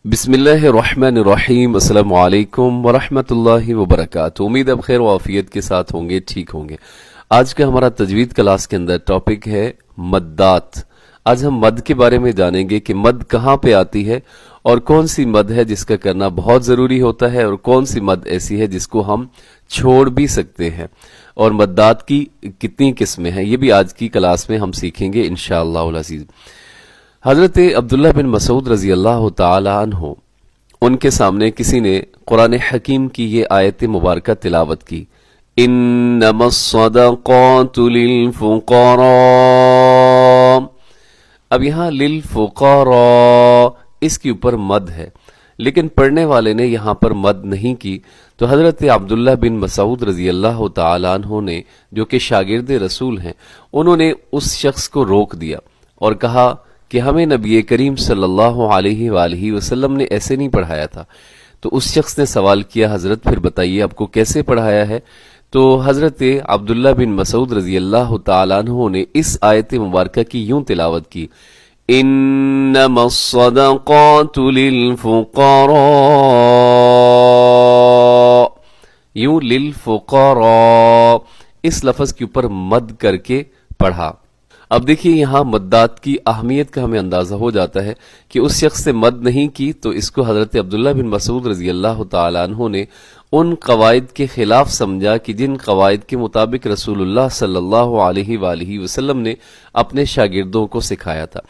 بسم اللہ الرحمن الرحیم، السلام علیکم ورحمۃ اللہ وبرکاتہ۔ امید اب خیر و عافیت کے ساتھ ہوں گے، ٹھیک ہوں گے۔ آج کا ہمارا تجوید کلاس کے اندر ٹاپک ہے مدات۔ آج ہم مد کے بارے میں جانیں گے کہ مد کہاں پہ آتی ہے اور کون سی مد ہے جس کا کرنا بہت ضروری ہوتا ہے، اور کون سی مد ایسی ہے جس کو ہم چھوڑ بھی سکتے ہیں، اور مدات کی کتنی قسمیں ہیں، یہ بھی آج کی کلاس میں ہم سیکھیں گے انشاءاللہ العزیز۔ حضرت عبداللہ بن مسعود رضی اللہ تعالی عنہ، ان کے سامنے کسی نے قرآن حکیم کی یہ آیت مبارکہ تلاوت کی، انما الصدقات للفقراء۔ اب یہاں للفقراء اس کے اوپر مد ہے، لیکن پڑھنے والے نے یہاں پر مد نہیں کی، تو حضرت عبداللہ بن مسعود رضی اللہ تعالی عنہ نے، جو کہ شاگرد رسول ہیں، انہوں نے اس شخص کو روک دیا اور کہا کہ ہمیں نبی کریم صلی اللہ علیہ وآلہ وسلم نے ایسے نہیں پڑھایا تھا۔ تو اس شخص نے سوال کیا، حضرت پھر بتائیے آپ کو کیسے پڑھایا ہے؟ تو حضرت عبداللہ بن مسعود رضی اللہ تعالیٰ عنہ نے اس آیت مبارکہ کی یوں تلاوت کی، انما الصدقات للفقراء، یوں للفقراء اس لفظ کے اوپر مد کر کے پڑھا۔ اب دیکھیے یہاں مدات کی اہمیت کا ہمیں اندازہ ہو جاتا ہے کہ اس شخص سے مد نہیں کی تو اس کو حضرت عبداللہ بن مسعود رضی اللہ تعالیٰ عنہ نے ان قواعد کے خلاف سمجھا کہ جن قواعد کے مطابق رسول اللہ صلی اللہ علیہ وآلہ وسلم نے اپنے شاگردوں کو سکھایا تھا۔